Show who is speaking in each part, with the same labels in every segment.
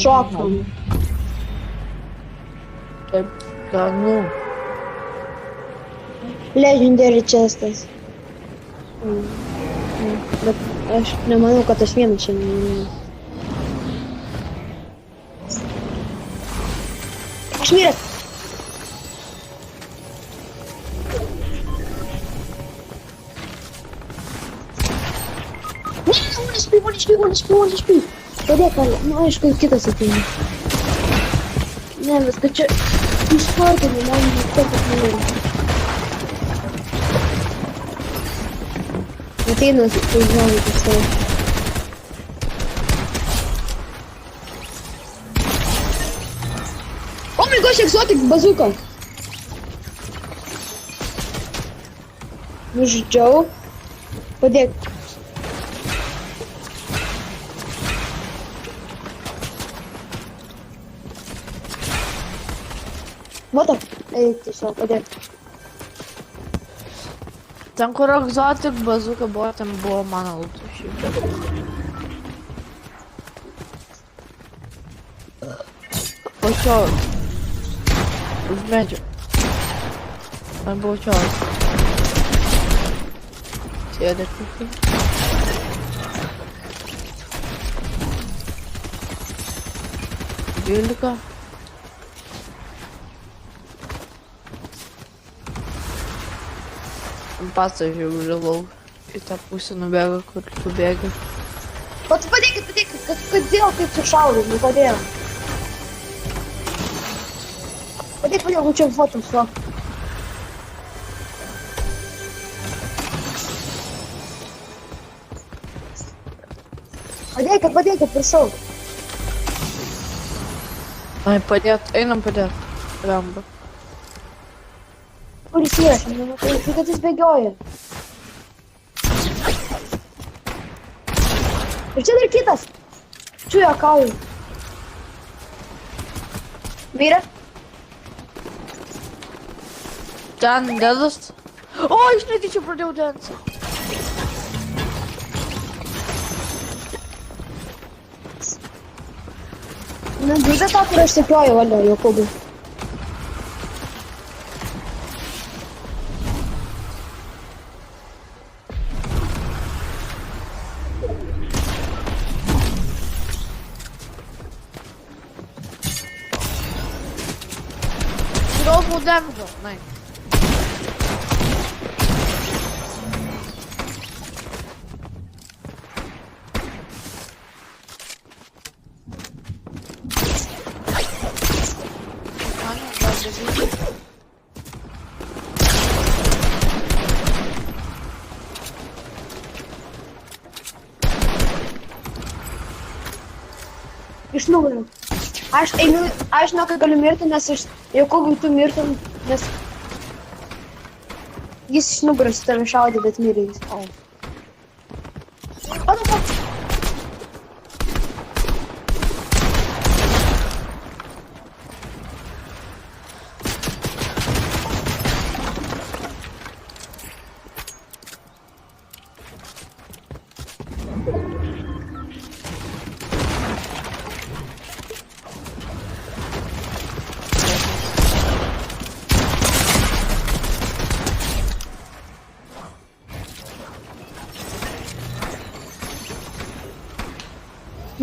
Speaker 1: Шоком.
Speaker 2: Та ну.
Speaker 1: Legendary chestas. Bet aš nemanau, kad aš vienas šiandien. Aš miręs. Ne, one HP. Padėk, nu aišku, kitas ateina. Ne, viską čia iš karto, man taip atmėjau. Ateina, tai žinau, kad savo. Oh my gosh, exotic bazooka! Nužudžiau. Padėk. Mato? Eik, tiesiog, padėk.
Speaker 2: Ten kur egzotik bazuka buvo, ten buvo mano lūtų šiaip. Pačios. Už medžio. Man buvo čios. Sėdė kukai. Dvylika. Pats aš jau žalau į tą pusę nubėga, kur tu bėgi.
Speaker 1: O tu padėkit, kodėl taip sušaudai, nu kodėl? Padėk, čia fotos, va. Padėkit, prašau.
Speaker 2: Ai, padėt, einam padėt. Ramba.
Speaker 1: Kur jis yra, aš nematau, tai kad jis bėgioja. Ir čia dar kitas. Čia juokauju. Vyra?
Speaker 2: Ten dedas. O, aš netyčia pradėjau densą.
Speaker 1: Na, girdė tą, kur aš sekioju, valio, Jokūbai.
Speaker 2: Znowu demzo, nej.
Speaker 1: Iš nugario. Aš žinau, kad galiu mirti, nes iš Jokūbai tu mirtum, nes jis iš nugaros į tave šaudė, bet mirė jis. O,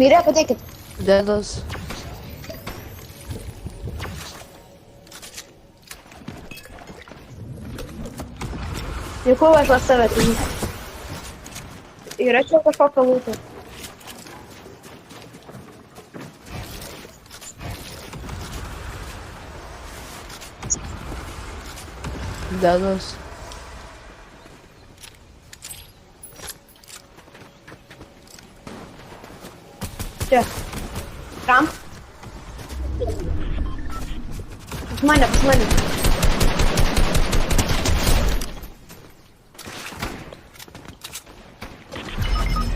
Speaker 1: mirė, padėkit.
Speaker 2: Dedas.
Speaker 1: Jokūbai, aš pas tave, tai yra čia kažkokio lūto.
Speaker 2: Dedas.
Speaker 1: Čia. Kam? Pas mane.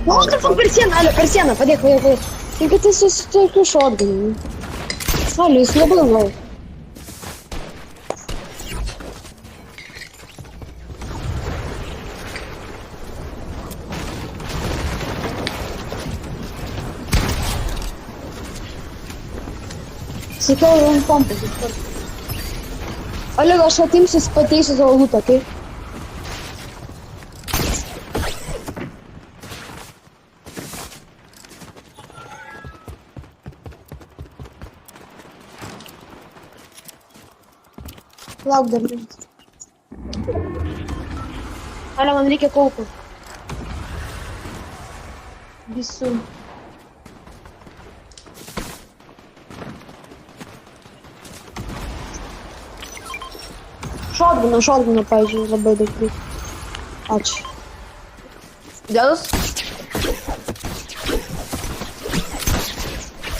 Speaker 1: What the fuck, per sieną, padėk. Tai kad jis su tokiu šotganu. Alio, jis labai lau. Sakiau, run pompus iš karto. Oleg, aš atimsis, pateisiu savo lūtą, tai? Lauk dar mintis. Ale, man reikia kaupų. Visų. Šotguną, pavyzdžiui, labai daug reikia. Ačiū.
Speaker 2: Dedas?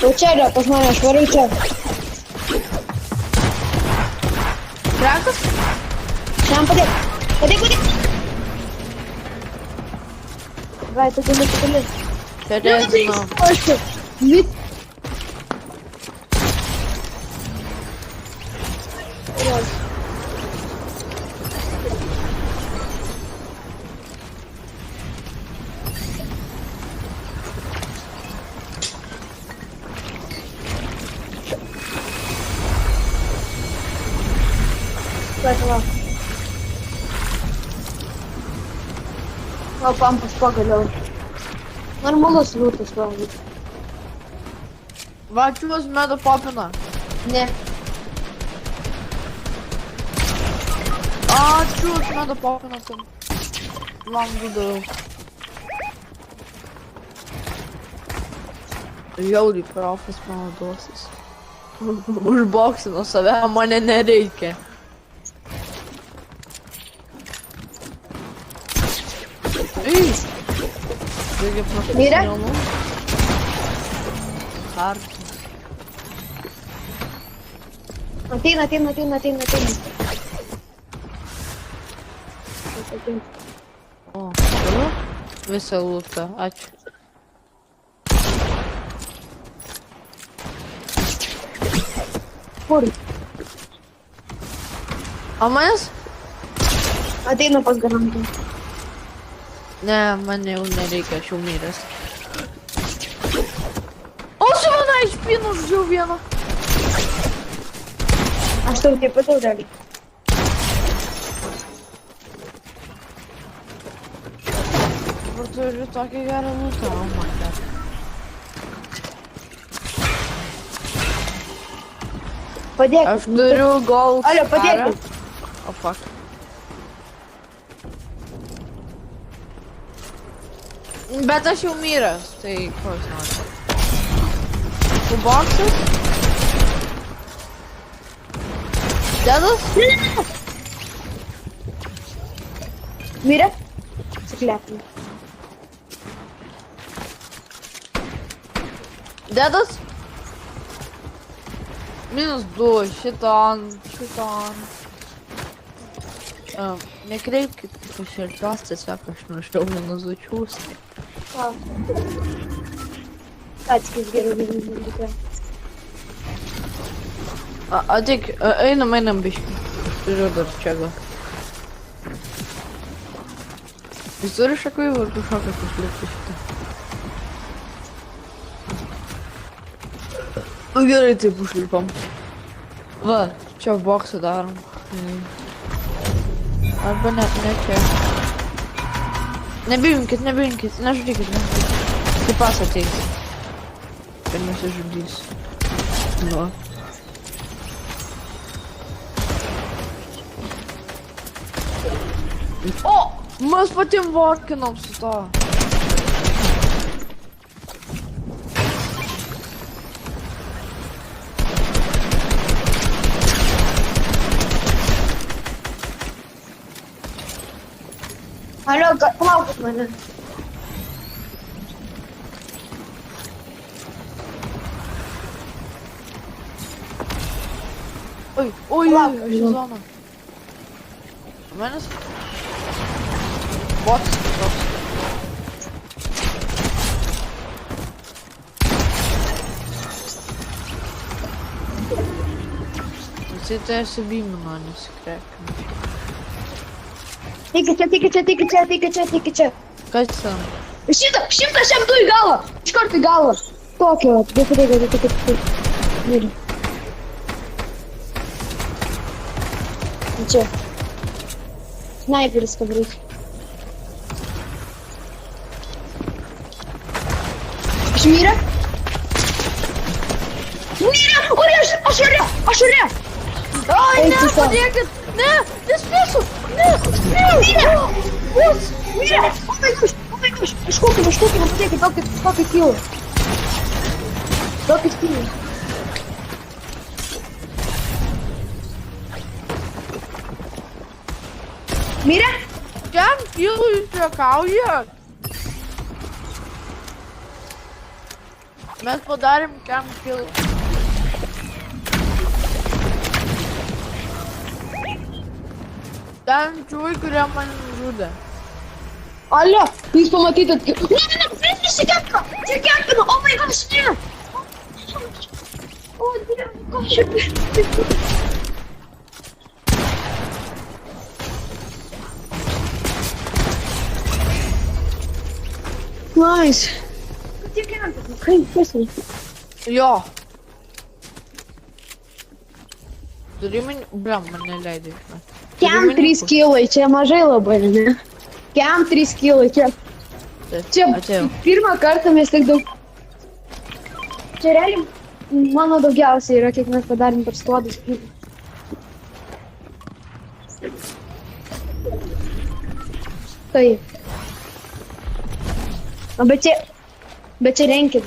Speaker 1: O čia yra pas mane, aš varai čia.
Speaker 2: Krekas?
Speaker 1: Šiam padėk. Padėk. Vai, tu gali.
Speaker 2: Perezino.
Speaker 1: Ačiū. Vit. Va. O, pampas pagaliau. Normalus lūtas galbūt.
Speaker 2: Va, čiūvas medo popina.
Speaker 1: Ne.
Speaker 2: Čiūvas medo popina tam. Langų daug. Jaudį profas mano duosis. Užboksino save, mane nereikia. Reikia profesionalų. Hard.
Speaker 1: Ateina.
Speaker 2: O, turiu visą lūtą, ačiū.
Speaker 1: Kur?
Speaker 2: O manęs?
Speaker 1: Ateina pas garantą.
Speaker 2: Ne, man jau nereikia, aš jau miręs. O, su mane išpinu žodžiu vieną.
Speaker 1: Aš tau taip pat dalį.
Speaker 2: Dabar turiu tokį gerą lūtą, o man dar.
Speaker 1: Padėk.
Speaker 2: Aš turiu gold.
Speaker 1: Alio, padėk.
Speaker 2: O, fuck. Bet aš jau miręs, tai ko jūs norite? Tu boksas? Dedas?
Speaker 1: Mirė? Siklepinė.
Speaker 2: Dedas? -2, šiton. Nekreipkit pašelkios, tiesiog aš nušliau -2 čiūstai.
Speaker 1: Atskis geriau gyvenimą.
Speaker 2: Ateik, einam biškį. Turiu dar čia gal. Jis turi šakų ir tu šakas užlipti šitą. Gerai, taip užlipam. Va, čia boksą darom. Arba ne čia. Nebijinkit, nežudykit. Taip pas ateis. Ir nesižudys. Nu. O! Mes patiem vorkinom su to.
Speaker 1: Alio, palaukit mane.
Speaker 2: Oi, aš į zoną. Manęs? Bots, toks. Visi tai subimino, nesikrekim.
Speaker 1: Teiki čia.
Speaker 2: Kas ten?
Speaker 1: Šimtas jam du į galvą. Iš karto į galvą. Tokio, bet reikia. Miri. Čia. Sniperis kabrys. Išmyrė? Myrė! Ore, aš ore!
Speaker 2: Oi,
Speaker 1: Eik
Speaker 2: ne,
Speaker 1: tu sau.
Speaker 2: padėkit! Ne, nespėsiu! Ne,
Speaker 1: Myrė! Bus! Myrė! O my gosh! Iškopim, padėkit, tokį kilą. Tokį kilą. Myrė?
Speaker 2: Kem kilų jūs juokaujat? Mes padarėm kem kilų. Ten čiūvai, kurie mane žudė.
Speaker 1: Alio, jūs pamatytat, ne, prisikempino, oh my gosh, ne. O, Dieve, ką šiaip. Nice. Kaip pasai?
Speaker 2: Jo. Turi mane... Bram, mane leidai.
Speaker 1: Kem 3 kilai, čia mažai labai, ne? Kem 3 kilai, čia. Čia
Speaker 2: Atėjau.
Speaker 1: pirmą kartą mes tiek daug... Čia realiai mano daugiausiai yra, kiek mes padarėm per skuodus. Taip. O, bet čia renkit.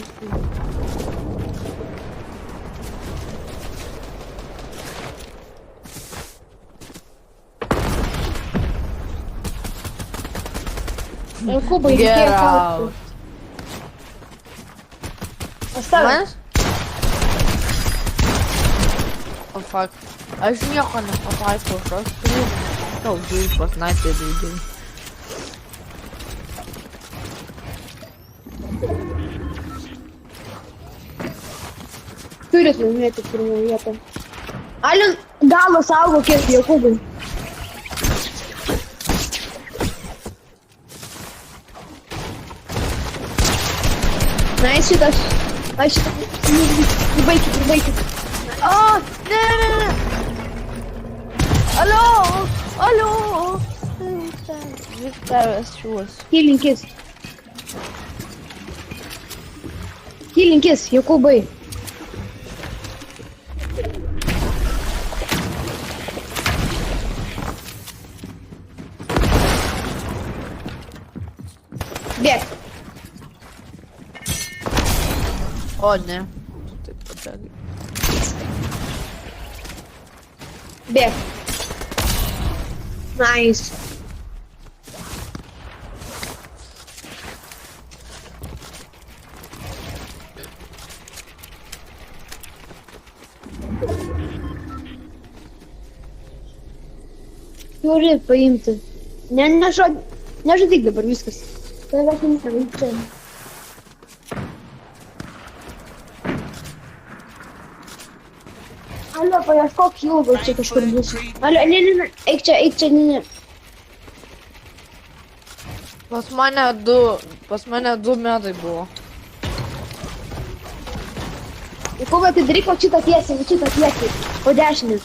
Speaker 1: Kubai,
Speaker 2: Get
Speaker 1: reikėjo
Speaker 2: out.
Speaker 1: Pastavę.
Speaker 2: Manas? O, fuck. Aš nieko nepataikau, aš turiu... Tau, žiūrėjau, pasnaipė daugiau.
Speaker 1: Turit laimėti pirmą vietą. Alin, galo saugokės, Jokūbai. Na, šitas. Pribaikit.
Speaker 2: O, ne. Alio. Viktoras šiuos.
Speaker 1: Kilinkis, Jokūbai. Bėk.
Speaker 2: O, ne. Taip pabėgai.
Speaker 1: Bėk. Nice. Turi paimti. Nežudyk dabar viskas. Tavęs nereikia. Alio, paieškok ilgo, čia kažkur bus. Alio, ne, eik čia, ne.
Speaker 2: Pas mane du metai buvo.
Speaker 1: Jokūbai, tai daryk va šitą tiesiai, po dešinę.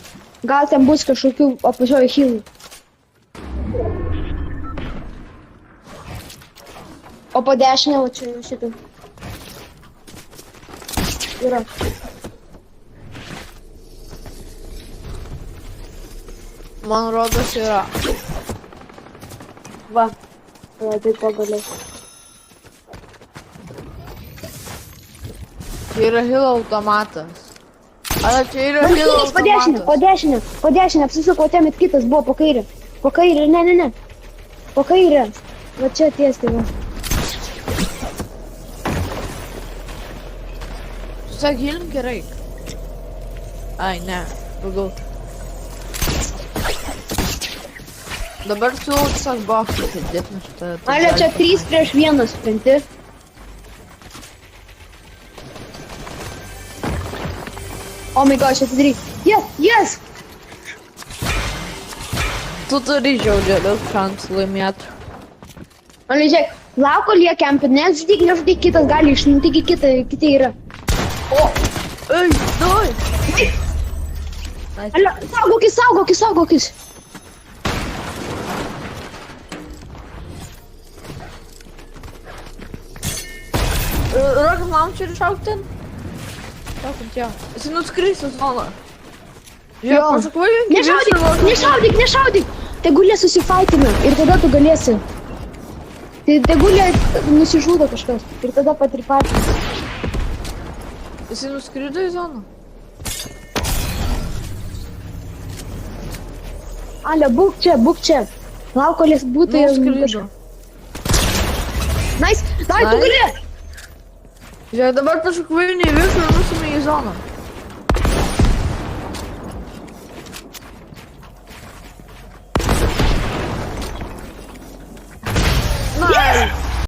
Speaker 1: Gal ten bus kažkokių apačioje hilų. O po dešinę, va čia šitą. Yra.
Speaker 2: Man rodos yra.
Speaker 1: Va. Va, tai pagaliau.
Speaker 2: Čia yra hilo automatas. Ar čia yra hilo automatas?
Speaker 1: Po dešinę, apsisuko, ten kitas buvo po kairę. Po kairę, ne. Po kairę. Va čia tiesti, va.
Speaker 2: Sak, hilink gerai. Ai, ne. Daugiau. Dabar siūlau tiesiog boksą sėdėt, nes šitą...
Speaker 1: Alio, čia 3 prieš 1 sprenti. Oh my gosh, atidaryk. Yes!
Speaker 2: Tu turi žiaudėlius šansų laimėti.
Speaker 1: Alio, žiūrėk, lauk, kol jie kempia, nežudyk, kitas gali išnutyti, kiti yra. O!
Speaker 2: Ei, dai!
Speaker 1: Alio, saugokis!
Speaker 2: launcherį šaukti? Šaukit jo. Jis nuskris į zoną.
Speaker 1: Jo.
Speaker 2: Pašakvoju,
Speaker 1: Nešaudyk! Tegul jie susifaitina ir tada tu galėsi. Tegul jie nusižudo kažkas ir tada patripatys.
Speaker 2: Jis nuskrido į zoną.
Speaker 1: Ale, būk čia. Lauk, kol jis būtų ir
Speaker 2: Nuskrido.
Speaker 1: Nice, tu gali!
Speaker 2: Žiūrėk, dabar pašakvoju į viršų ir nusimė į zoną.